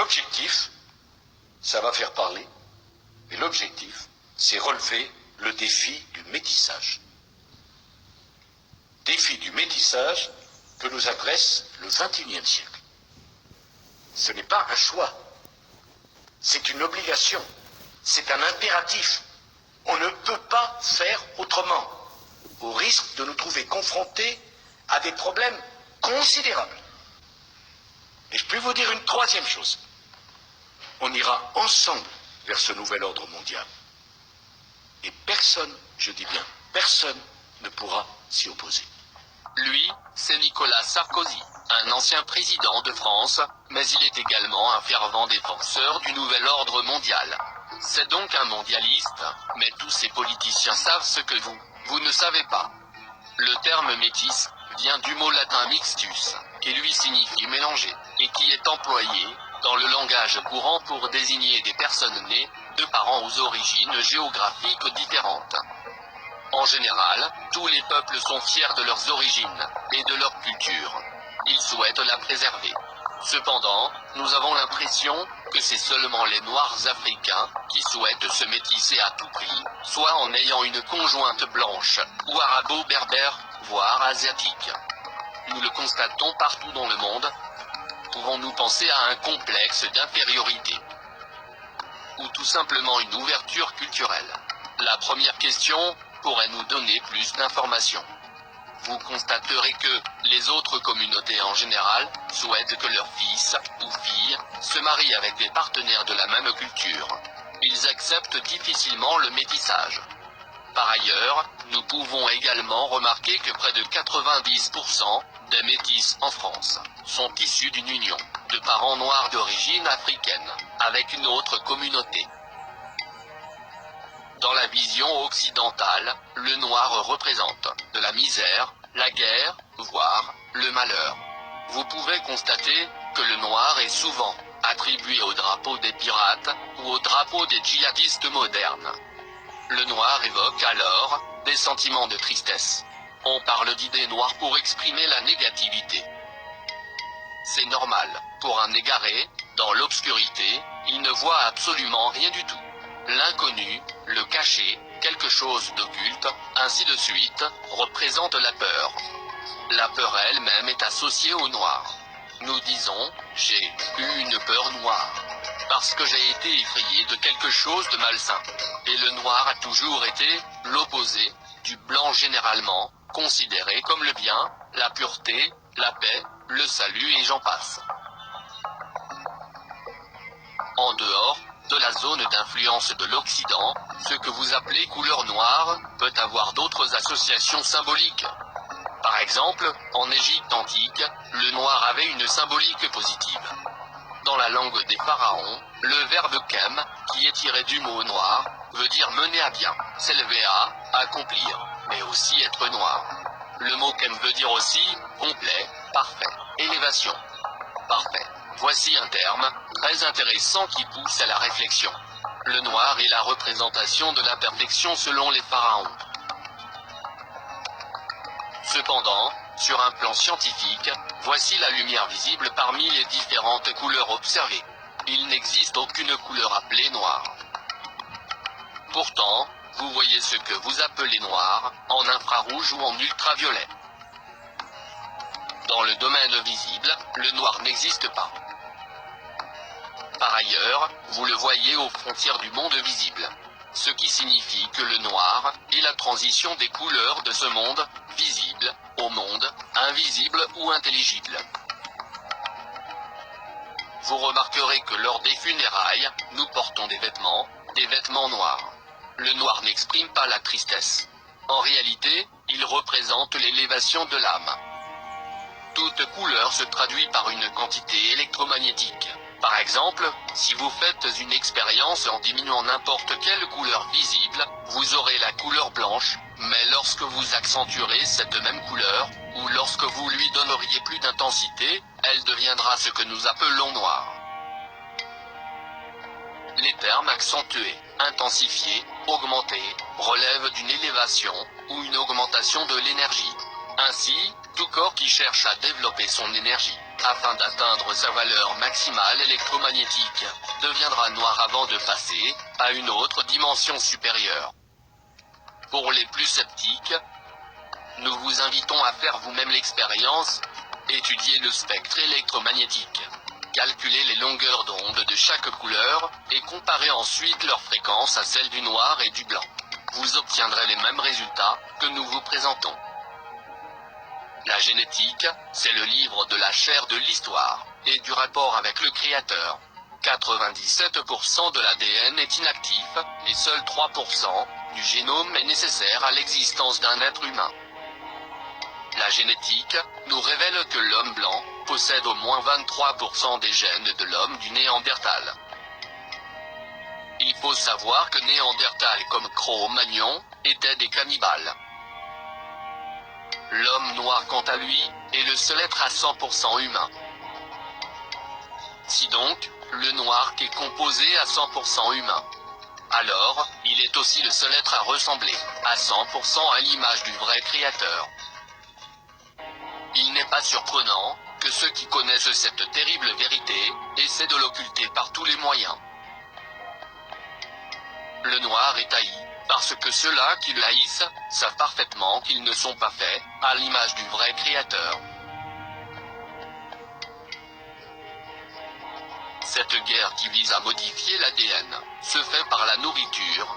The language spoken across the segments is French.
l'objectif, ça va faire parler, mais l'objectif, c'est relever le défi du métissage. Défi du métissage que nous adresse le XXIe siècle. Ce n'est pas un choix, c'est une obligation, c'est un impératif. On ne peut pas faire autrement, au risque de nous trouver confrontés à des problèmes considérables. Et je peux vous dire une troisième chose. On ira ensemble vers ce nouvel ordre mondial. Et personne, je dis bien, personne ne pourra s'y opposer. Lui, c'est Nicolas Sarkozy, un ancien président de France, mais il est également un fervent défenseur du nouvel ordre mondial. C'est donc un mondialiste, mais tous ces politiciens savent ce que vous ne savez pas. Le terme métis vient du mot latin mixtus, qui lui signifie mélanger, et qui est employé dans le langage courant pour désigner des personnes nées de parents aux origines géographiques différentes. En général, tous les peuples sont fiers de leurs origines et de leur culture. Ils souhaitent la préserver. Cependant, nous avons l'impression que c'est seulement les Noirs africains qui souhaitent se métisser à tout prix, soit en ayant une conjointe blanche, ou arabo-berbère, voire asiatique. Nous le constatons partout dans le monde. Pouvons-nous penser à un complexe d'infériorité? Ou tout simplement une ouverture culturelle? La première question pourrait nous donner plus d'informations. Vous constaterez que les autres communautés en général souhaitent que leurs fils ou filles se marient avec des partenaires de la même culture. Ils acceptent difficilement le métissage. Par ailleurs, nous pouvons également remarquer que près de 90% des métis en France sont issus d'une union de parents noirs d'origine africaine avec une autre communauté. Dans la vision occidentale, le noir représente de la misère, la guerre, voire le malheur. Vous pouvez constater que le noir est souvent attribué au drapeau des pirates ou au drapeau des djihadistes modernes. Le noir évoque alors des sentiments de tristesse. On parle d'idées noires pour exprimer la négativité. C'est normal, pour un égaré, dans l'obscurité, il ne voit absolument rien du tout. L'inconnu, le caché, quelque chose d'occulte, ainsi de suite, représente la peur. La peur elle-même est associée au noir. Nous disons, j'ai eu une peur noire, parce que j'ai été effrayé de quelque chose de malsain. Et le noir a toujours été l'opposé du blanc généralement, considéré comme le bien, la pureté, la paix, le salut et j'en passe. En dehors de la zone d'influence de l'Occident, ce que vous appelez couleur noire peut avoir d'autres associations symboliques. Par exemple, en Égypte antique, le noir avait une symbolique positive. Dans la langue des pharaons, le verbe kem, qui est tiré du mot noir, veut dire mener à bien, s'élever à, accomplir, mais aussi être noir. Le mot kem veut dire aussi complet, parfait, élévation. Parfait. Voici un terme très intéressant qui pousse à la réflexion. Le noir est la représentation de la perfection selon les pharaons. Cependant, sur un plan scientifique, voici la lumière visible parmi les différentes couleurs observées. Il n'existe aucune couleur appelée noire. Pourtant, vous voyez ce que vous appelez noir, en infrarouge ou en ultraviolet. Dans le domaine visible, le noir n'existe pas. Par ailleurs, vous le voyez aux frontières du monde visible. Ce qui signifie que le noir est la transition des couleurs de ce monde visible au monde invisible ou intelligible. Vous remarquerez que lors des funérailles, nous portons des vêtements noirs. Le noir n'exprime pas la tristesse. En réalité, il représente l'élévation de l'âme. Toute couleur se traduit par une quantité électromagnétique. Par exemple, si vous faites une expérience en diminuant n'importe quelle couleur visible, vous aurez la couleur blanche, mais lorsque vous accentuerez cette même couleur, ou lorsque vous lui donneriez plus d'intensité, elle deviendra ce que nous appelons noir. Les termes accentués, intensifiés, augmentés, relèvent d'une élévation, ou une augmentation de l'énergie. Ainsi, tout corps qui cherche à développer son énergie afin d'atteindre sa valeur maximale électromagnétique, deviendra noir avant de passer à une autre dimension supérieure. Pour les plus sceptiques, nous vous invitons à faire vous-même l'expérience, étudier le spectre électromagnétique, calculer les longueurs d'onde de chaque couleur, et comparer ensuite leur fréquence à celle du noir et du blanc. Vous obtiendrez les mêmes résultats que nous vous présentons. La génétique, c'est le livre de la chair de l'histoire, et du rapport avec le Créateur. 97% de l'ADN est inactif, et seul 3% du génome est nécessaire à l'existence d'un être humain. La génétique nous révèle que l'homme blanc possède au moins 23% des gènes de l'homme du Néandertal. Il faut savoir que Néandertal comme Cro-Magnon étaient des cannibales. L'homme noir quant à lui est le seul être à 100% humain. Si donc, le noir est composé à 100% humain, alors, il est aussi le seul être à ressembler à 100% à l'image du vrai Créateur. Il n'est pas surprenant que ceux qui connaissent cette terrible vérité essaient de l'occulter par tous les moyens. Le noir est haï, parce que ceux-là qui le haïssent savent parfaitement qu'ils ne sont pas faits à l'image du vrai Créateur. Cette guerre qui vise à modifier l'ADN se fait par la nourriture,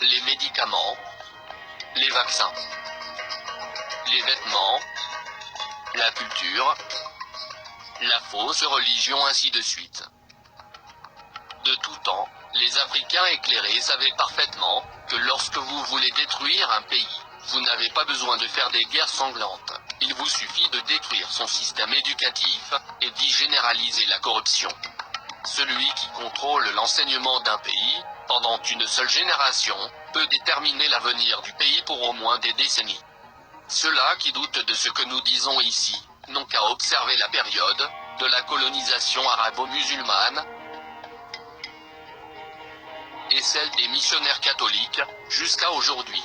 les médicaments, les vaccins, les vêtements, la culture, la fausse religion, ainsi de suite. De tout temps, les Africains éclairés savaient parfaitement que lorsque vous voulez détruire un pays, vous n'avez pas besoin de faire des guerres sanglantes. Il vous suffit de détruire son système éducatif et d'y généraliser la corruption. Celui qui contrôle l'enseignement d'un pays, pendant une seule génération, peut déterminer l'avenir du pays pour au moins des décennies. Ceux-là qui doutent de ce que nous disons ici, n'ont qu'à observer la période de la colonisation arabo-musulmane et celle des missionnaires catholiques, jusqu'à aujourd'hui.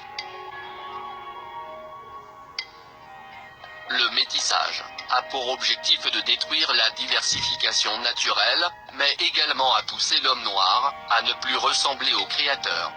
Le métissage a pour objectif de détruire la diversification naturelle, mais également à pousser l'homme noir à ne plus ressembler au Créateur.